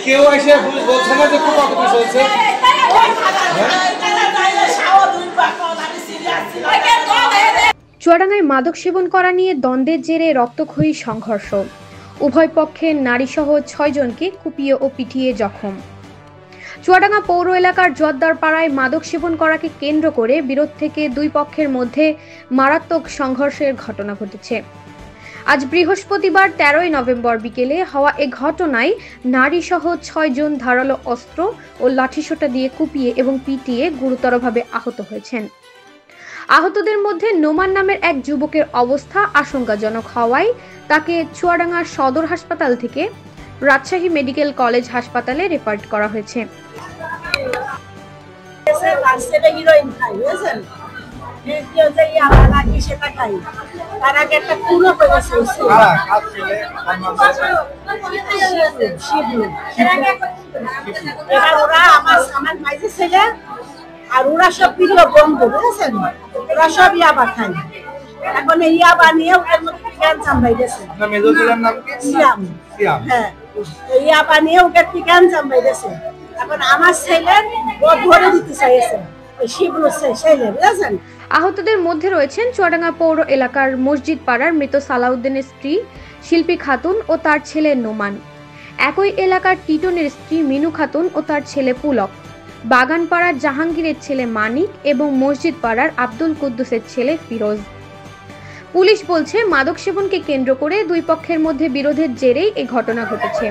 কেউ এসে বলছে না যে খুব অপরাধ হয়েছে। চুয়াডাঙ্গায় মাদক সেবন করা নিয়ে দ্বন্দ্বের জেরে রক্তক্ষয়ী সংঘর্ষ, উভয় পক্ষের নারীসহ 6 জনকে কুপিয়ে ও পিটিয়ে জখম। চুয়াডাঙ্গা পৌর এলাকার জোয়ারদার পাড়ায় মাদক সেবন করাকে কেন্দ্র করে বিরোধ থেকে দুই পক্ষের মধ্যে মারাত্মক সংঘর্ষের ঘটনা ঘটেছে। আজ বৃহস্পতিবার 13 নভেম্বর বিকেলে হওয়া এ ঘটনায় নারীসহ 6 জন ধারালো অস্ত্র ও লাঠিসোঁটা দিয়ে কুপিয়ে এবং পিটিয়ে গুরুতরভাবে আহত হয়েছেন। আহতদের মধ্যে নোমান নামের এক যুবকের অবস্থা আশঙ্কাজনক হওয়ায় তাকে চুয়াডাঙ্গা সদর হাসপাতাল থেকে রাজশাহী মেডিকেল কলেজ হাসপাতালে রেফার করা হয়েছে। আর ওরা সব প্রিয় বন্ধু বুঝেছেন, ওরা সব ইয়াবা খায়। এখন এই ইয়াবা নিয়ে ওদের মধ্যে জ্ঞান চাম্বাই গেছে। হ্যাঁ, এই ইয়াবা নিয়ে ওদের জ্ঞান চাম্বাই গেছে। এখন আমার ছেলে ও ধরে দিতে চাইছে, ওই শিবলু ছেলে বুঝেছেন। আহতদের মধ্যে রয়েছেন চুয়াডাঙ্গা পৌর এলাকার মসজিদ পাড়ার মৃত সালাউদ্দিনের স্ত্রী শিল্পী খাতুন ও তার ছেলে নোমান, একই এলাকার টিটনের স্ত্রী মিনু খাতুন ও তার ছেলে পুলক, বাগানপাড়ার জাহাঙ্গীরের ছেলে মানিক এবং মসজিদ পাড়ার আব্দুল কুদ্দুসের ছেলে ফিরোজ। পুলিশ বলছে মাদক সেবনকে কেন্দ্র করে দুই পক্ষের মধ্যে বিরোধের জেরেই এই ঘটনা ঘটেছে।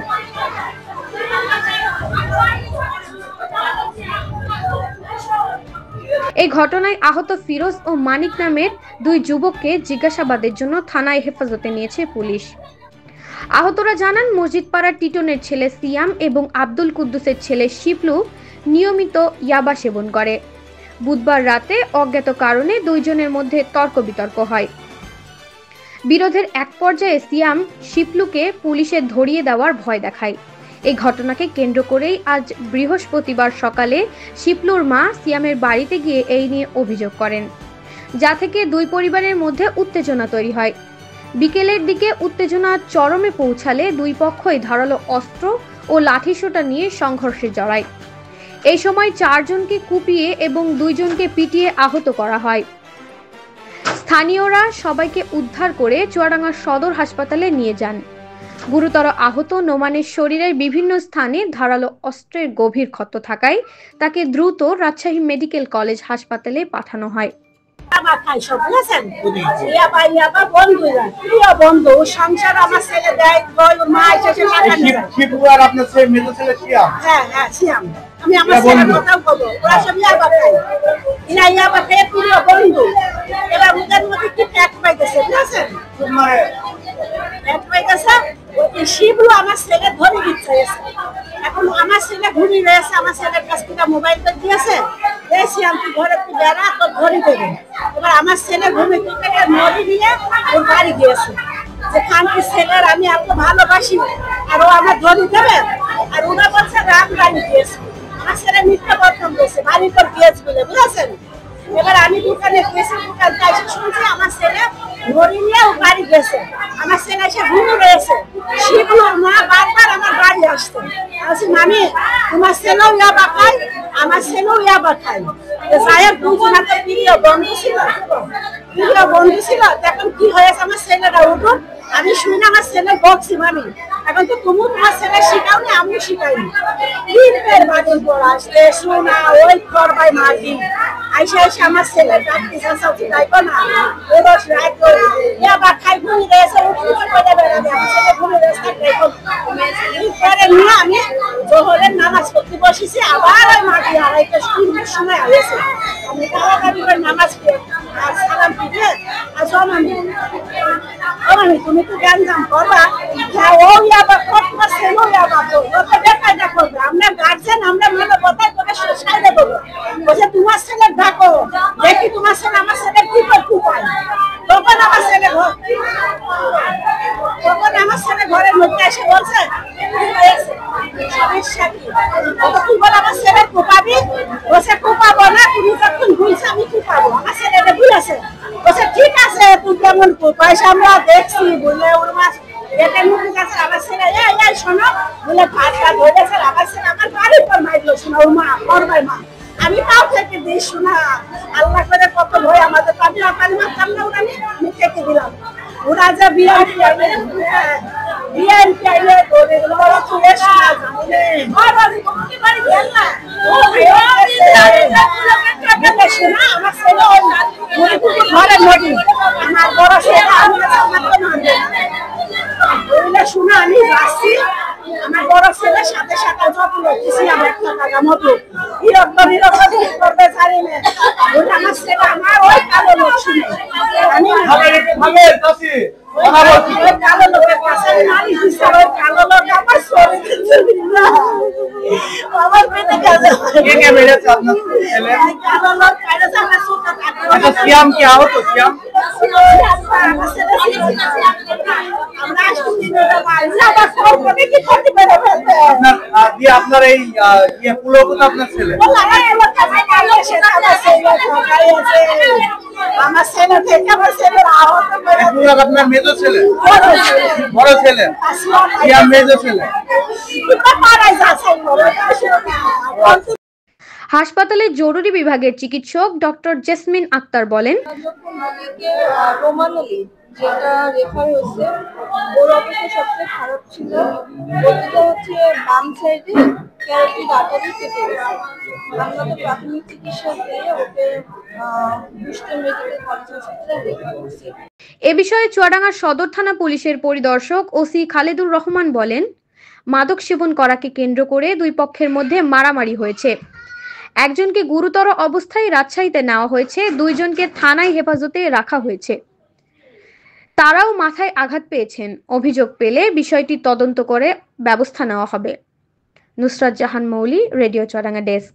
এই ঘটনায় আহত ফিরোজ ও মানিক নামের দুই যুবককে জিজ্ঞাসাবাদের জন্য থানায় হেফাজতে নিয়েছে পুলিশ। আহতরা জানান মসজিদ পাড়ার টিটনের ছেলে সিয়াম এবং আব্দুল কুদ্দুসের ছেলে শিবলু নিয়মিত ইয়াবা সেবন করে। বুধবার রাতে অজ্ঞাত কারণে দুইজনের মধ্যে তর্ক বিতর্ক হয়। বিরোধের এক পর্যায়ে সিয়াম শিবলুকে পুলিশে ধরিয়ে দেওয়ার ভয় দেখায়। এই ঘটনাকে কেন্দ্র করেই আজ বৃহস্পতিবার সকালে শিবলুর মা সিয়ামের বাড়িতে গিয়ে এই নিয়ে অভিযোগ করেন, যা থেকে দুই পরিবারের মধ্যে উত্তেজনা তৈরি হয়। বিকেলের দিকে উত্তেজনা চরমে পৌঁছালে দুই পক্ষই ধারালো অস্ত্র ও লাঠিসোঁটা নিয়ে সংঘর্ষে জড়ায়। এই সময় 4 জনকে কুপিয়ে এবং 2 জনকে পিটিয়ে আহত করা হয়। স্থানীয়রা সবাইকে উদ্ধার করে চুয়াডাঙ্গা সদর হাসপাতালে নিয়ে যান। গুরুতর আহত নোমানের শরীরের বিভিন্ন স্থানে ধারালো অস্ত্রের গভীর ক্ষত থাকায় তাকে দ্রুত রাজশাহী মেডিকেল কলেজ হাসপাতালে পাঠানো হয়। সংসার আমার ছেলে দেয়, মা আমি আমার ছেলের কথাও বলবো, ওরা সব ইয়াবা খায়, এরা ইয়াবা খেয়ে প্রিয় বন্ধু। এবার ওদের মধ্যে কি ফ্যাক্ট পাইতেছে বুঝেছেন, ফ্যাক্ট পাইতেছে। ওই শিবলু আমার ছেলে ধরে দিচ্ছে। এখন আমার ছেলে ঘুমিয়ে রয়েছে, আমার ছেলের কাছ থেকে মোবাইলটা দিয়েছে, দেখছি আমি ঘরে তুই বেড়া তোর ধরে দেবে। এবার আমার ছেলে ঘুমিয়ে থেকে নদী নিয়ে ওর বাড়ি গিয়েছে যে খানকি ছেলের আমি এত ভালোবাসি আর ও আমার ধরে দেবে। আর ওরা বলছে রাম গাড়ি দিয়েছে, আমার ছেলে মিথ্যা বদনাম করেছে, বাড়ি তোর দিয়েছে বলে বুঝেছেন। এবার আমি দোকানে গেছি, দোকান এসে শুনছি আমার ছেলে ঘড়ি নিয়ে ও বাড়ি গেছে, আমার ছেলে এসে ঘুমিয়ে রয়েছে। শিবলুর মা বারবার আমার বাড়ি আসতো, বলছি মামি তোমার ছেলেও ইয়াবা খায়, আমার ছেলেও ইয়াবা খায়। যাইয়ের দুজন একটা প্রিয় বন্ধু ছিল, প্রিয় বন্ধু ছিল। এখন কি হয়েছে, আমার ছেলেরা উঠুন, আমি শুনে আমার ছেলে বকছি মামি এখন তো তুমি তোমার ছেলে শিখাওনি, আমিও শিখাইনি। তিনটের বাদল পর আসলে শোনা ওই করবাই মাটি আইসা এসে আমার ছেলে ডাক্তি সাসাউছি যাইবো না। এবার রাত ইয়াবা খাই ঘুমিয়ে রয়েছে, উঠে করে বেড়াবে, আমার ছেলে ঘুমিয়ে রয়েছে। পরে নিয়ে আমি জোহরের নামাজ পড়তে বসেছি, আবার ওই মাটি আড়াইটা তিনটার সময় হয়েছে। আমি তাড়াতাড়ি করে নামাজ পড়ে আর সালাম পিঠে আর জমানি তুমি তো জ্ঞান জাম করবা, হ্যাঁ ও ইয়াবা তোমার ছেলে ইয়াবা ওকে দেখাইটা করবে। আমরা গার্জেন, আমরা মনে কথায় তোকে সাইডে দেবো, বলছে তোমার ছেলে ডাকো দেখি তোমার ছেলে আমার ছেলে কি করতে পারে। তখন আমার ছেলে ঘরের মধ্যে এসে বলছে সমস্যা কি, তুই বল আমার ছেলে কোপাবি, বলছে কোপাবো না, তুমি যখন ভুলছে আমি কোপাবো, আমার ছেলেটা ভুলেছে। বলছে ঠিক আছে তুই কেমন কোপাইস আমরা দেখছি বলে ওর মাছ এটা মুখে কাছে আবার ছেলে এই শোনো বলে ভাত ধরে গেছে আবার ছেলে আমার বাড়ির পর মাইলো শোনা ও মা করবাই মা আমি তাও থেকে দিই শোনা আল্লাহ করে কত ভয় আমাদের পাবনা পানি মারতাম না ওরা আমি থেকে দিলাম ওরা যা বিআইপি আইলে ধরে গেল ওরা চলে শোনা জানে আর বাড়ি কমিটি বাড়ি গেল না ও শোনা আমার ছেলে ওই ঘরে নদী আমার বড় ছেলে আমার তো মানে ওইটা শোনা আমি যাচ্ছি আমার বড় ছেলের সাথে সাথে যত্ন করতেছি আমার একটা টাকা মতো নিরক্ষণ করবে জানি না ওইটা আমার ছেলে আমার ওই কালো লোক শুনে আমি কালো লোকের কাছে নারী দিচ্ছে ওই কালো লোক আমার শরীর আমার পেটে কালো কালো লোক কায়দা আমার ছোট अच्छा सियाम क्या हो तो सियाम আপনার এই পুলকতা আপনার ছেলে আমার ছেলে থেকে আমার ছেলে পুলক আপনার মেজো ছেলে বড় ছেলে সিয়াম মেজো ছেলে হাসপাতালের জরুরি বিভাগের চিকিৎসক ডক্টর জেসমিন আক্তার বলেন, যেটা রেফার হয়েছে ওর অবস্থা সবচেয়ে খারাপ ছিল। ওটা হচ্ছে বাম সাইডে ক্যারোটিড আর্টারি কেটে গেছে। আমরা তো প্রাথমিক চিকিৎসা দিয়ে ওকে বুস্টার মেডিকেল কলেজ হাসপাতালে রেফার করছি। এ বিষয়ে চুয়াডাঙ্গা সদর থানা পুলিশের পরিদর্শক ওসি খালেদুর রহমান বলেন, মাদক সেবন করাকে কেন্দ্র করে দুই পক্ষের মধ্যে মারামারি হয়েছে। একজনকে গুরুতর অবস্থায় রাজশাহীতে নেওয়া হয়েছে, দুইজনকে থানায় হেফাজতে রাখা হয়েছে। তারাও মাথায় আঘাত পেয়েছেন। অভিযোগ পেলে বিষয়টি তদন্ত করে ব্যবস্থা নেওয়া হবে। নুসরাত জাহান মৌলি, রেডিও চুয়াডাঙ্গা ডেস্ক।